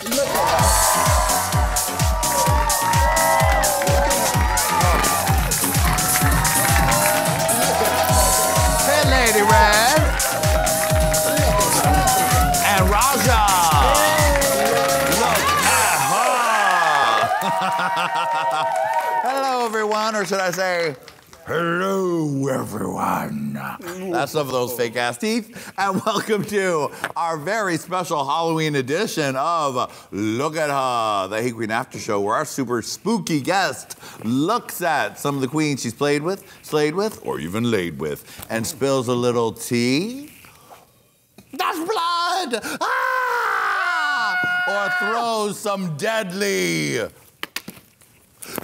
Hey, Lady Red. And Raja. Look at her. Hello, everyone, or should I say, hello, everyone. That's some of those fake-ass teeth. And welcome to our very special Halloween edition of Look at Her, the Hey Qween After Show, where our super spooky guest looks at some of the queens she's played with, slayed with, or even laid with, and spills a little tea. That's blood! Ah! Or throws some deadly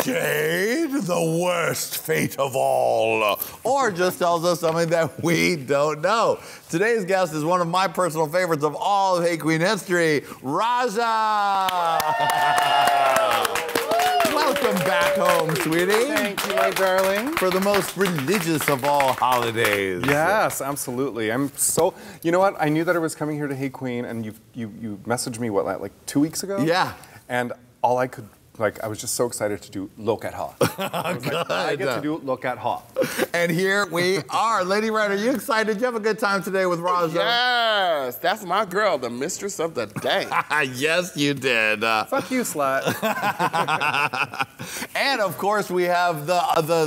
shade, the worst fate of all. Or just tells us something that we don't know. Today's guest is one of my personal favorites of all of Hey Qween history, Raja. Welcome back home, sweetie. Thank you, my darling. For the most religious of all holidays. Yes, absolutely. I'm so, you know what? I knew that I was coming here to Hey Qween, and you messaged me, what, like 2 weeks ago? Yeah. And all I could, I was just so excited to do Look at Her. I was like, I get to do Look at Her. And here we are. Lady Red, are you excited? Did you have a good time today with Raja? Yes, that's my girl, the mistress of the day. Yes, you did. Fuck you, slut. And of course, we have the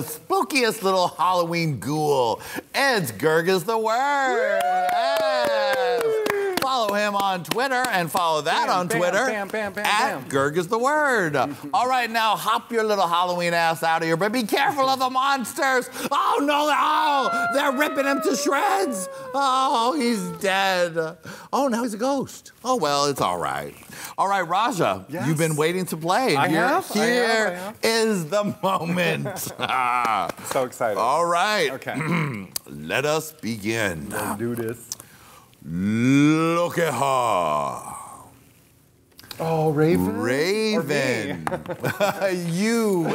spookiest little Halloween ghoul. It's Gurg is the word. Yes. Follow him on Twitter and follow that on Twitter at Gurg is the word. All right, now hop your little Halloween ass out of here, but be careful of the monsters. Oh no, oh, they're ripping him to shreds. Oh, he's dead. Oh, now he's a ghost. Oh well, it's all right. All right, Raja, you've been waiting to play. I have. Here is the moment. So excited. All right. Okay. Let us begin. Let's do this. Look at her. Oh, Raven? Raven. You.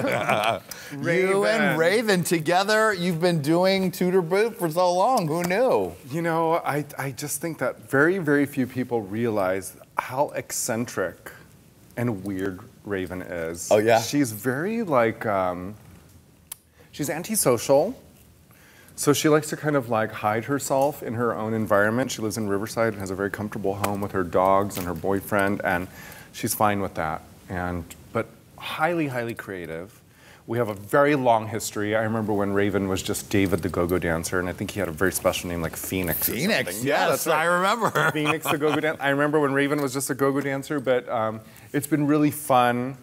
You and Raven together, you've been doing Tutor Boot for so long. Who knew? You know, I just think that very, very few people realize how eccentric and weird Raven is. Oh, yeah? She's very, she's antisocial. So she likes to kind of hide herself in her own environment. She lives in Riverside and has a very comfortable home with her dogs and her boyfriend, and she's fine with that. But highly, highly creative. We have a very long history. I remember when Raven was just David the Go-Go Dancer, and I think he had a very special name like Phoenix. Phoenix, yeah, that's right. I remember. Phoenix the Go-Go Dancer. I remember when Raven was just a Go-Go Dancer, but it's been really fun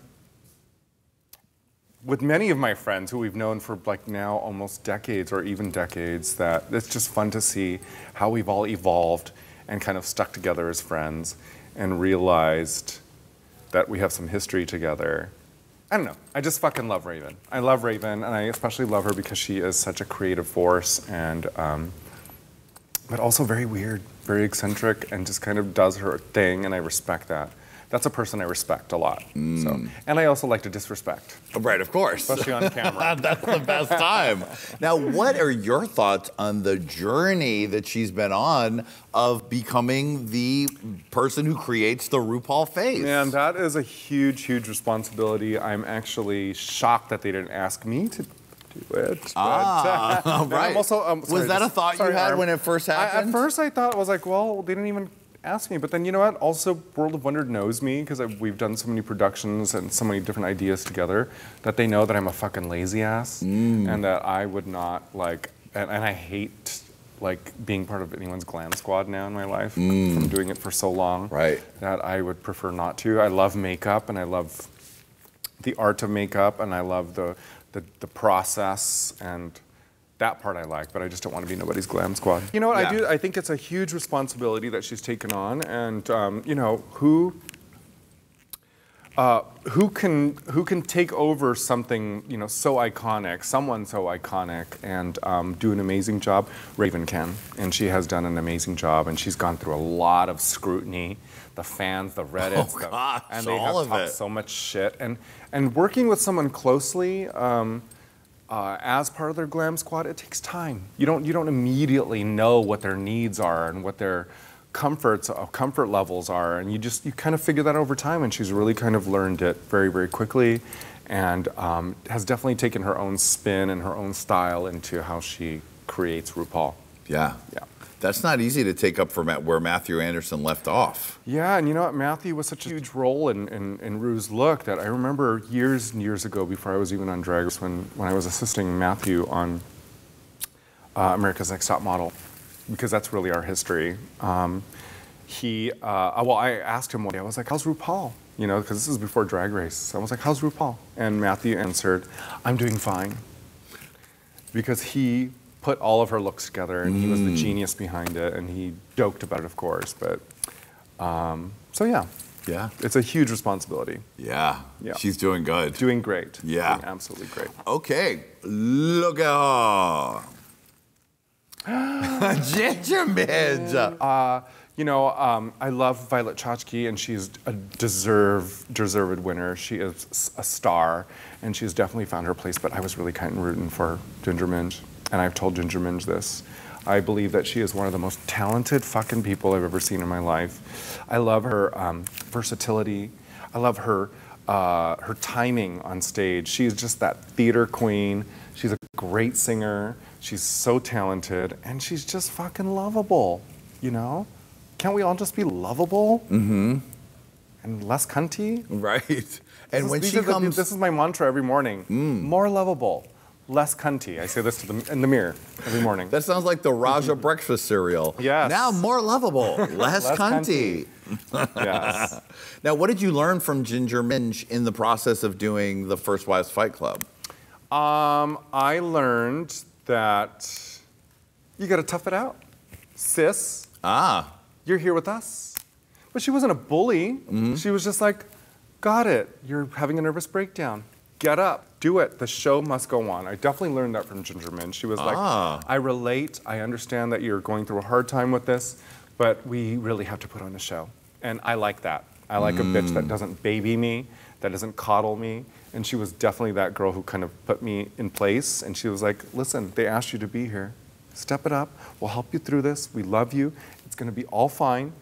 with many of my friends who we've known for now almost decades or even decades, that it's just fun to see how we've all evolved and kind of stuck together as friends and realized that we have some history together. I don't know, I just fucking love Raven. I love Raven, and I especially love her because she is such a creative force, and but also very weird, very eccentric, and just kind of does her thing, and I respect that. That's a person I respect a lot. So, and I also like to disrespect. Right, of course. Especially on camera. That's the best time. Now, what are your thoughts on the journey that she's been on of becoming the person who creates the RuPaul face? Man, that is a huge, huge responsibility. I'm actually shocked that they didn't ask me to do it. Right. I'm also, sorry, was that a thought you had when it first happened? At first I thought, I was like, well, they didn't even ask me. But then, you know what? Also, World of Wonder knows me because we've done so many productions and so many different ideas together that they know that I'm a fucking lazy ass and that I would not and I hate being part of anyone's glam squad now in my life from doing it for so long. Right. That I would prefer not to. I love makeup and I love the art of makeup and I love the process, and that part I like, but I just don't want to be nobody's glam squad. You know what I do? I think it's a huge responsibility that she's taken on, and you know, who can take over something, you know, so iconic, someone so iconic, and do an amazing job? Raven can, and she has done an amazing job, and she's gone through a lot of scrutiny. The fans, the Reddits, and they have talked so much shit. And working with someone closely, as part of their glam squad, it takes time. You don't immediately know what their needs are and what their comfort levels are, and you kind of figure that over time, and she's really kind of learned it very, very quickly, and has definitely taken her own spin and her own style into how she creates RuPaul. Yeah. Yeah. That's not easy to take up for where Matthew Anderson left off. Yeah, and you know what? Matthew was such a huge role in Ru's look that I remember years and years ago, before I was even on Drag Race, when I was assisting Matthew on America's Next Top Model, because that's really our history. Well, I asked him one day, I was like, how's RuPaul? You know, because this is before Drag Race. So I was like, how's RuPaul? And Matthew answered, I'm doing fine. Because he put all of her looks together, and he was the genius behind it, and he joked about it, of course. But so yeah, it's a huge responsibility. Yeah, she's doing good. Doing great. Yeah, doing absolutely great. Okay, look at her, Ginger Midge. You know, I love Violet Chachki, and she's a deserved winner. She is a star, and she's definitely found her place. But I was really kind of rooting for Ginger Minj. And I've told Ginger Minj this. I believe that she is one of the most talented fucking people I've ever seen in my life. I love her versatility. I love her timing on stage. She's just that theater queen. She's a great singer. She's so talented, and she's just fucking lovable. You know? Can't we all just be lovable? Mm-hmm. And less cunty? Right. And when she comes, this is my mantra every morning. More lovable. Less cunty. I say this in the mirror every morning. That sounds like the Raja breakfast cereal. Yes. Now more lovable, less cunty. Yes. Now, what did you learn from Ginger Minj in the process of doing the First Wives Fight Club? I learned that you got to tough it out, sis. You're here with us. But she wasn't a bully. She was just like, got it. You're having a nervous breakdown. Get up, do it. The show must go on. I definitely learned that from Ginger Minj. She was like, I relate. I understand that you're going through a hard time with this, but we really have to put on a show. And I like that. I like a bitch that doesn't baby me, that doesn't coddle me. And she was definitely that girl who kind of put me in place. And she was like, listen, they asked you to be here. Step it up. We'll help you through this. We love you. It's going to be all fine.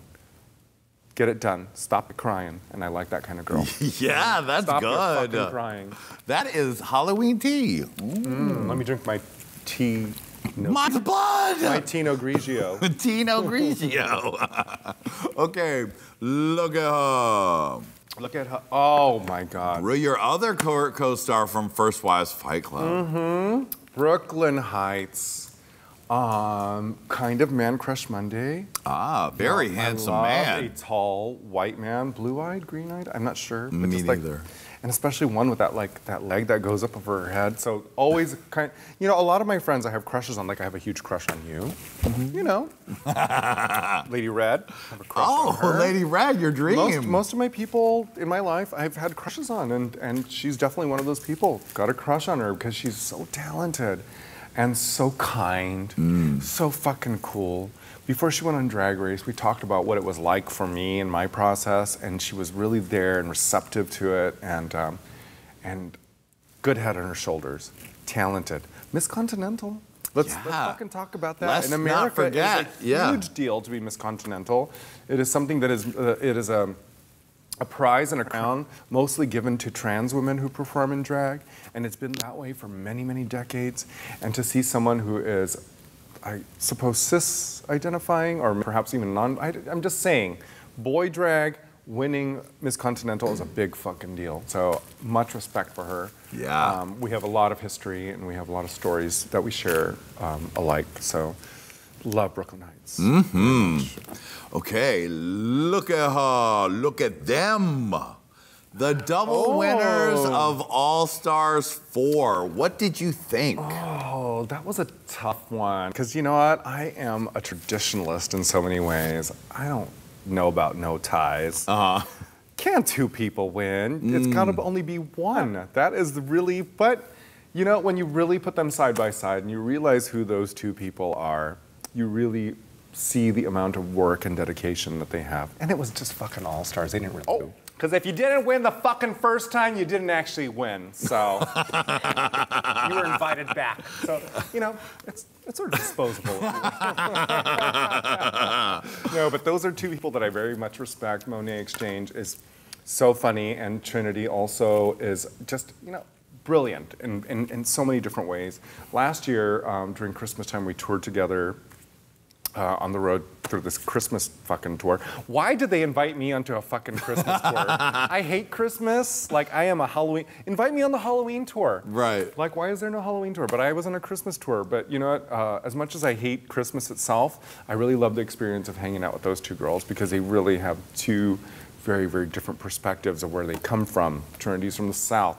Get it done. Stop crying. And I like that kind of girl. Yeah, that's Stop good. Your fucking crying. That is Halloween tea. Let me drink my tea. My blood! My Tino Grigio. Tino Grigio. Okay, look at her. Look at her. Oh, my God. Your other co-star from First Wives Fight Club. Brooklyn Heights. Kind of Man Crush Monday. Very handsome man. A tall white man, blue-eyed, green-eyed. I'm not sure. Me neither. And especially one with that leg that goes up over her head. So always you know, a lot of my friends I have crushes on. Like I have a huge crush on you. You know, Lady Red. I have a crush on her. Lady Red, your dream. Most of my people in my life I've had crushes on, and she's definitely one of those people. Got a crush on her because she's so talented. And so kind, so fucking cool. Before she went on Drag Race, we talked about what it was like for me and my process, and she was really there and receptive to it, and good head on her shoulders, talented. Miss Continental. Let's fucking talk about that. Let's in America, not forget. It's a huge deal to be Miss Continental. It is something that is a prize and a crown mostly given to trans women who perform in drag, and it's been that way for many, many decades. And to see someone who is, I suppose, cis-identifying, or perhaps even I'm just saying, boy drag winning Miss Continental is a big fucking deal. So much respect for her. Yeah. We have a lot of history, and we have a lot of stories that we share alike. So love Brooklyn Heights. Okay, look at her. Look at them. The double winners of All Stars 4. What did you think? Oh, that was a tough one. Because you know what? I am a traditionalist in so many ways. I don't know about no ties. Can't two people win? It's got to only be one. That is really, but you know, when you really put them side by side and you realize who those two people are, you really see the amount of work and dedication that they have. And it was just fucking all-stars. They didn't really do. Because if you didn't win the fucking first time, you didn't actually win. So you were invited back. So, you know, it's sort of disposable. No, but those are two people that I very much respect. Monet Exchange is so funny, and Trinity also is just, you know, brilliant in so many different ways. Last year, during Christmas time, we toured together on the road through this Christmas fucking tour. Why did they invite me onto a fucking Christmas tour? I hate Christmas. Like, I am a Halloween. Invite me on the Halloween tour. Right. Like, why is there no Halloween tour? But I was on a Christmas tour. But you know what? As much as I hate Christmas itself, I really love the experience of hanging out with those two girls because they really have two very, very different perspectives of where they come from. Trinity's from the South.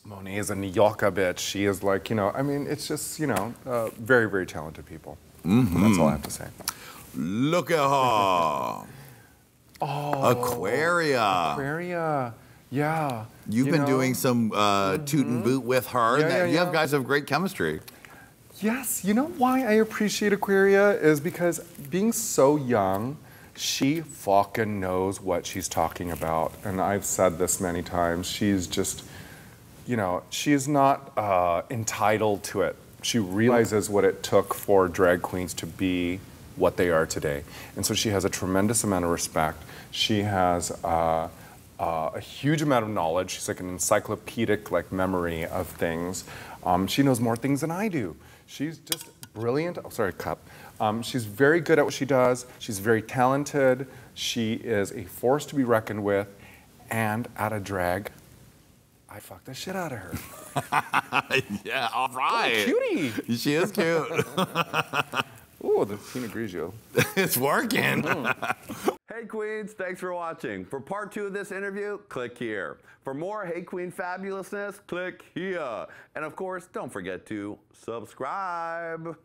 Monet is a New Yorker bitch. She is like, you know, I mean, it's just, you know, very, very talented people. That's all I have to say. Look at her. Oh, Aquaria. Yeah. You've been doing some toot and boot with her. Yeah, You guys have great chemistry. Yes. You know why I appreciate Aquaria is because being so young, she fucking knows what she's talking about. And I've said this many times. She's just, you know, she's not entitled to it. She realizes what it took for drag queens to be what they are today. And so she has a tremendous amount of respect. She has a huge amount of knowledge. She's like an encyclopedic like memory of things. She knows more things than I do. She's just brilliant. Oh, sorry, cup. She's very good at what she does. She's very talented. She is a force to be reckoned with. And at a drag, I fucked the shit out of her. Yeah, all right. Oh, cutie. She is cute. Ooh, the Pinot Grigio. It's working. Hey Queens, thanks for watching. For part 2 of this interview, click here. For more Hey Queen fabulousness, click here. And of course, don't forget to subscribe.